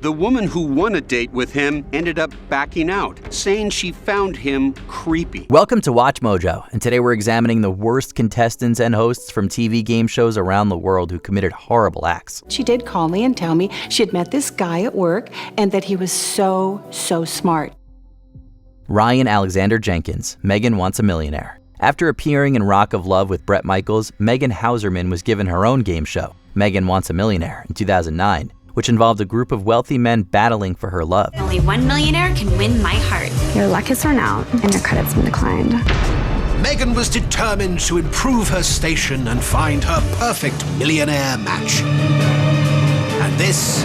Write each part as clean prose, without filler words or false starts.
The woman who won a date with him ended up backing out, saying she found him creepy. Welcome to Watch Mojo, and today we're examining the worst contestants and hosts from TV game shows around the world who committed horrible acts. She did call me and tell me she had met this guy at work and that he was so smart. Ryan Alexander Jenkins, Megan Wants a Millionaire. After appearing in Rock of Love with Bret Michaels, Megan Hauserman was given her own game show, Megan Wants a Millionaire, in 2009, which involved a group of wealthy men battling for her love. Only one millionaire can win my heart. Your luck has run out and your credit's been declined. Megan was determined to improve her station and find her perfect millionaire match. And this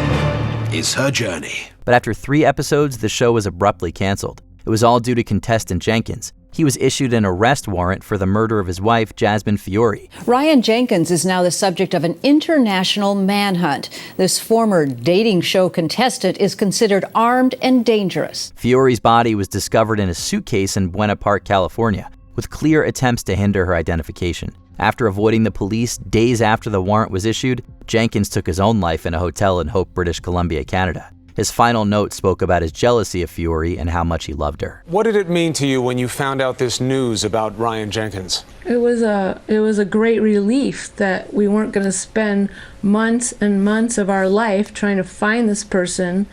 is her journey. But after 3 episodes, the show was abruptly canceled. It was all due to contestant Jenkins. He was issued an arrest warrant for the murder of his wife, Jasmine Fiore. Ryan Jenkins is now the subject of an international manhunt. This former dating show contestant is considered armed and dangerous. Fiore's body was discovered in a suitcase in Buena Park, California, with clear attempts to hinder her identification. After avoiding the police days after the warrant was issued, Jenkins took his own life in a hotel in Hope, British Columbia, Canada. His final note spoke about his jealousy of Fiore and how much he loved her. What did it mean to you when you found out this news about Ryan Jenkins? It was a great relief that we weren't going to spend months and months of our life trying to find this person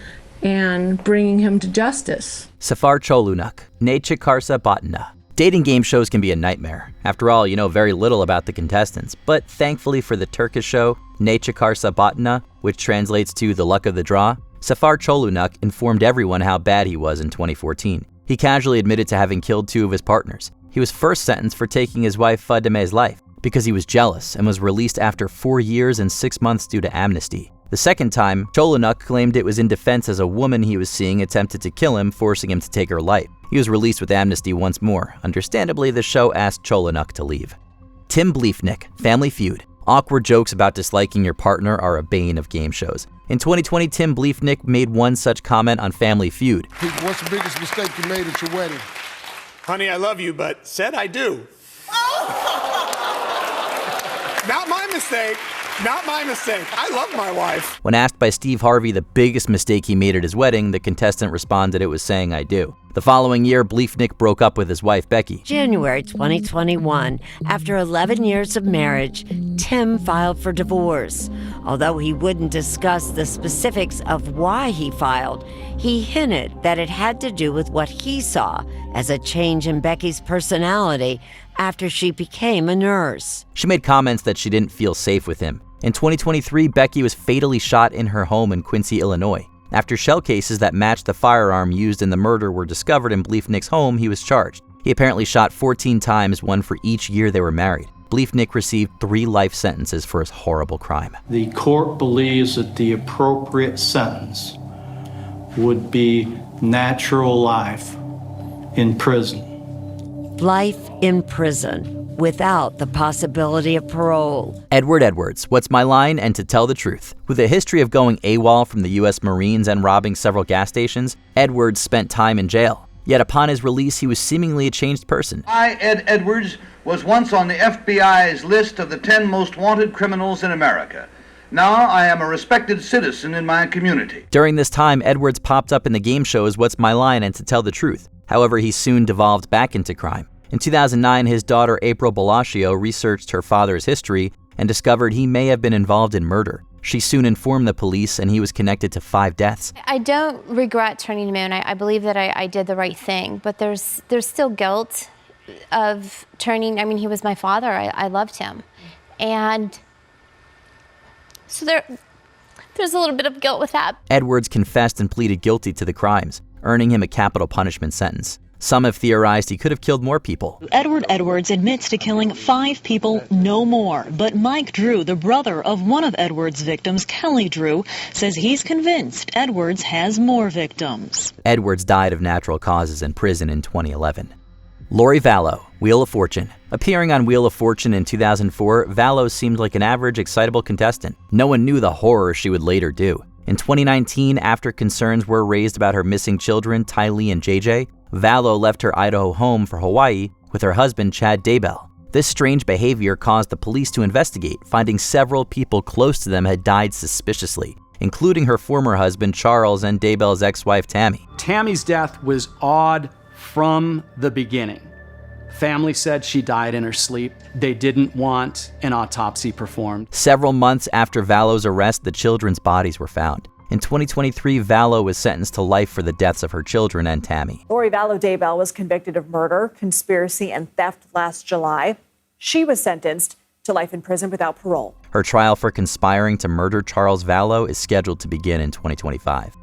and bringing him to justice. Safar Cholunuk, Neche Karsa Batna. Dating game shows can be a nightmare. After all, you know very little about the contestants, but thankfully for the Turkish show, Neche Karsa Batna, which translates to the luck of the draw, Safar Cholunuk informed everyone how bad he was in 2014. He casually admitted to having killed 2 of his partners. He was first sentenced for taking his wife Fadime's life because he was jealous and was released after 4 years and 6 months due to amnesty. The second time, Cholunuk claimed it was in defense as a woman he was seeing attempted to kill him, forcing him to take her life. He was released with amnesty once more. Understandably, the show asked Cholunuk to leave. Tim Bleefnick, Family Feud. Awkward jokes about disliking your partner are a bane of game shows. In 2020, Tim Bleefnick made one such comment on Family Feud. What's the biggest mistake you made at your wedding? Honey, I love you, but said I do. Not my mistake. Not my mistake. I love my wife. When asked by Steve Harvey the biggest mistake he made at his wedding, the contestant responded it was saying I do. The following year, Bleefnick broke up with his wife, Becky. January 2021, after 11 years of marriage, Tim filed for divorce. Although he wouldn't discuss the specifics of why he filed, he hinted that it had to do with what he saw as a change in Becky's personality after she became a nurse. She made comments that she didn't feel safe with him. In 2023, Becky was fatally shot in her home in Quincy, Illinois. After shell cases that matched the firearm used in the murder were discovered in Bleefnick's home, he was charged. He apparently shot 14 times, one for each year they were married. Bleefnick received 3 life sentences for his horrible crime. The court believes that the appropriate sentence would be natural life in prison. Life in prison, without the possibility of parole. Edward Edwards, What's My Line and To Tell the Truth. With a history of going AWOL from the U.S. Marines and robbing several gas stations, Edwards spent time in jail. Yet upon his release, he was seemingly a changed person. I, Ed Edwards, was once on the FBI's list of the 10 most wanted criminals in America. Now I am a respected citizen in my community. During this time, Edwards popped up in the game shows What's My Line and To Tell the Truth. However, he soon devolved back into crime. In 2009, his daughter April Bellaccio researched her father's history and discovered he may have been involved in murder. She soon informed the police and he was connected to 5 deaths. I don't regret turning him in. I believe that I did the right thing, but there's still guilt of turning. I mean, he was my father. I loved him. And so there's a little bit of guilt with that. Edwards confessed and pleaded guilty to the crimes, earning him a capital punishment sentence. Some have theorized he could have killed more people. Edward Edwards admits to killing 5 people, no more. But Mike Drew, the brother of one of Edwards' victims, Kelly Drew, says he's convinced Edwards has more victims. Edwards died of natural causes in prison in 2011. Lori Vallow, Wheel of Fortune. Appearing on Wheel of Fortune in 2004, Vallow seemed like an average, excitable contestant. No one knew the horror she would later do. In 2019, after concerns were raised about her missing children, Tylee and JJ, Vallow left her Idaho home for Hawaii with her husband, Chad Daybell. This strange behavior caused the police to investigate, finding several people close to them had died suspiciously, including her former husband Charles and Daybell's ex-wife Tammy. Tammy's death was odd from the beginning. Family said she died in her sleep. They didn't want an autopsy performed. Several months after Vallo's arrest, the children's bodies were found. In 2023, Vallo was sentenced to life for the deaths of her children and Tammy. Lori Vallo Daybell was convicted of murder, conspiracy, and theft last July. She was sentenced to life in prison without parole. Her trial for conspiring to murder Charles Vallo is scheduled to begin in 2025.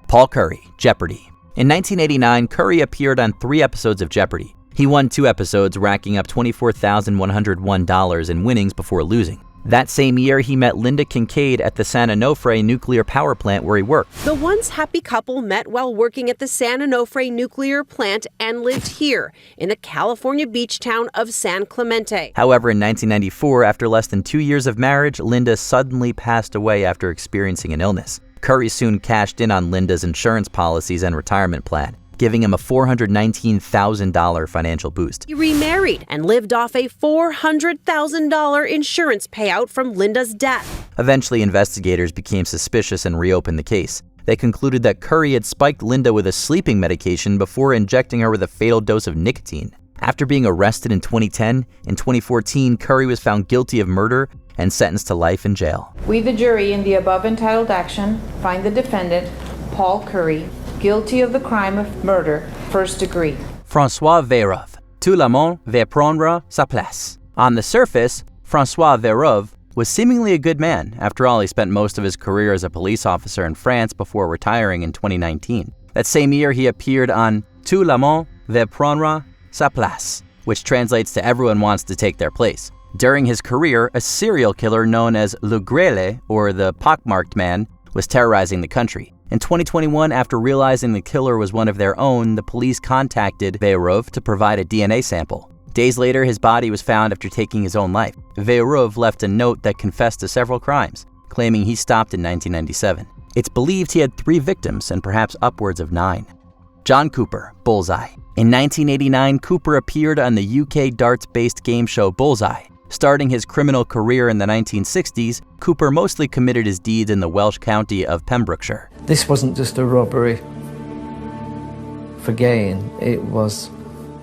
Paul Curry, Jeopardy! In 1989, Curry appeared on 3 episodes of Jeopardy! He won 2 episodes, racking up $24,101 in winnings before losing. That same year, he met Linda Kincaid at the San Onofre nuclear power plant where he worked. The once happy couple met while working at the San Onofre nuclear plant and lived here in the California beach town of San Clemente. However, in 1994, after less than 2 years of marriage, Linda suddenly passed away after experiencing an illness. Curry soon cashed in on Linda's insurance policies and retirement plan, giving him a $419,000 financial boost. He remarried and lived off a $400,000 insurance payout from Linda's death. Eventually, investigators became suspicious and reopened the case. They concluded that Curry had spiked Linda with a sleeping medication before injecting her with a fatal dose of nicotine. After being arrested in 2010, in 2014, Curry was found guilty of murder and sentenced to life in jail. We, the jury, in the above entitled action, find the defendant, Paul Curry, guilty of the crime of murder, first degree. François Veyrov. Tout le monde veut prendre sa place. On the surface, François Veyrov was seemingly a good man. After all, he spent most of his career as a police officer in France before retiring in 2019. That same year, he appeared on Tout le monde veut prendre sa place, which translates to everyone wants to take their place. During his career, a serial killer known as Le Grêlé, or the pockmarked man, was terrorizing the country. In 2021, after realizing the killer was one of their own, the police contacted Veyrov to provide a DNA sample. Days later, his body was found after taking his own life. Veyrov left a note that confessed to several crimes, claiming he stopped in 1997. It's believed he had 3 victims and perhaps upwards of 9. John Cooper, Bullseye. In 1989, Cooper appeared on the UK darts-based game show Bullseye. Starting his criminal career in the 1960s, Cooper mostly committed his deeds in the Welsh county of Pembrokeshire. This wasn't just a robbery for gain, it was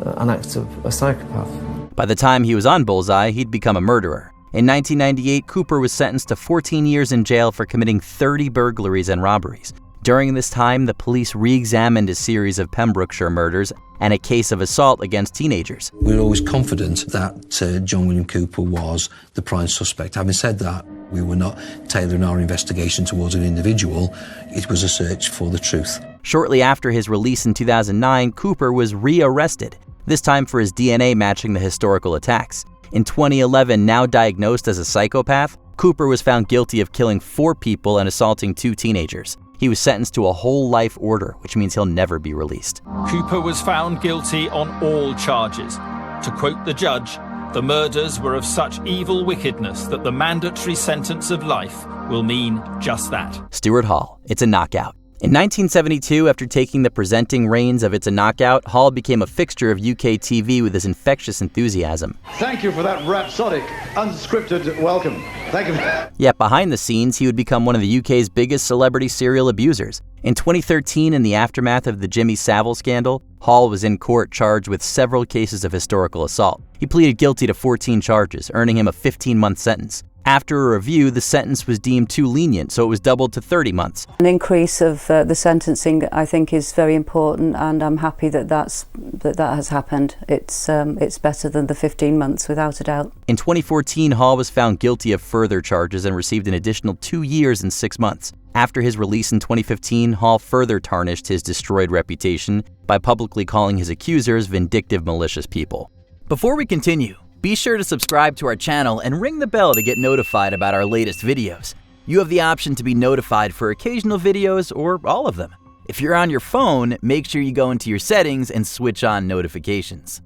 an act of a psychopath. By the time he was on Bullseye, he'd become a murderer. In 1998, Cooper was sentenced to 14 years in jail for committing 30 burglaries and robberies. During this time, the police re-examined a series of Pembrokeshire murders and a case of assault against teenagers. We were always confident that John William Cooper was the prime suspect. Having said that, we were not tailoring our investigation towards an individual. It was a search for the truth. Shortly after his release in 2009, Cooper was re-arrested, this time for his DNA matching the historical attacks. In 2011, now diagnosed as a psychopath, Cooper was found guilty of killing 4 people and assaulting 2 teenagers. He was sentenced to a whole life order, which means he'll never be released. Cooper was found guilty on all charges. To quote the judge, the murders were of such evil wickedness that the mandatory sentence of life will mean just that. Stuart Hall, It's a Knockout. In 1972, after taking the presenting reins of It's a Knockout, Hall became a fixture of UK TV with his infectious enthusiasm. Thank you for that rhapsodic, unscripted welcome. Thank you. Yet behind the scenes, he would become one of the UK's biggest celebrity serial abusers. In 2013, in the aftermath of the Jimmy Savile scandal, Hall was in court charged with several cases of historical assault. He pleaded guilty to 14 charges, earning him a 15-month sentence. After a review, the sentence was deemed too lenient, so it was doubled to 30 months. An increase of the sentencing, I think, is very important, and I'm happy that that has happened. It's better than the 15 months, without a doubt. In 2014, Hall was found guilty of further charges and received an additional 2 years and 6 months. After his release in 2015, Hall further tarnished his destroyed reputation by publicly calling his accusers vindictive, malicious people. Before we continue, be sure to subscribe to our channel and ring the bell to get notified about our latest videos. You have the option to be notified for occasional videos or all of them. If you're on your phone, make sure you go into your settings and switch on notifications.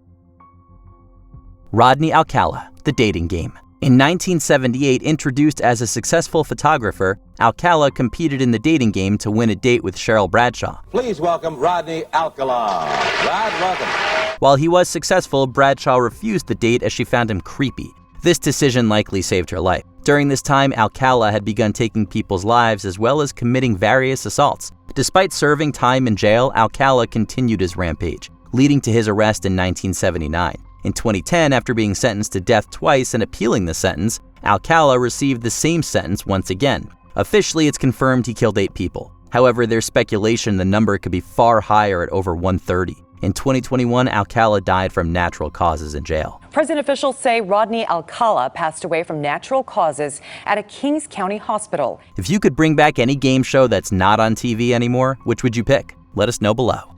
Rodney Alcala, The Dating Game. In 1978, introduced as a successful photographer, Alcala competed in the dating game to win a date with Cheryl Bradshaw. Please welcome Rodney Alcala. Rod, welcome. While he was successful, Bradshaw refused the date as she found him creepy. This decision likely saved her life. During this time, Alcala had begun taking people's lives as well as committing various assaults. Despite serving time in jail, Alcala continued his rampage, leading to his arrest in 1979. In 2010, after being sentenced to death twice and appealing the sentence, Alcala received the same sentence once again. Officially, it's confirmed he killed 8 people. However, there's speculation the number could be far higher at over 130. In 2021, Alcala died from natural causes in jail. Prison officials say Rodney Alcala passed away from natural causes at a Kings County hospital. If you could bring back any game show that's not on TV anymore, which would you pick? Let us know below.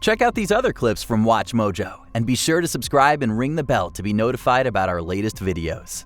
Check out these other clips from WatchMojo, and be sure to subscribe and ring the bell to be notified about our latest videos.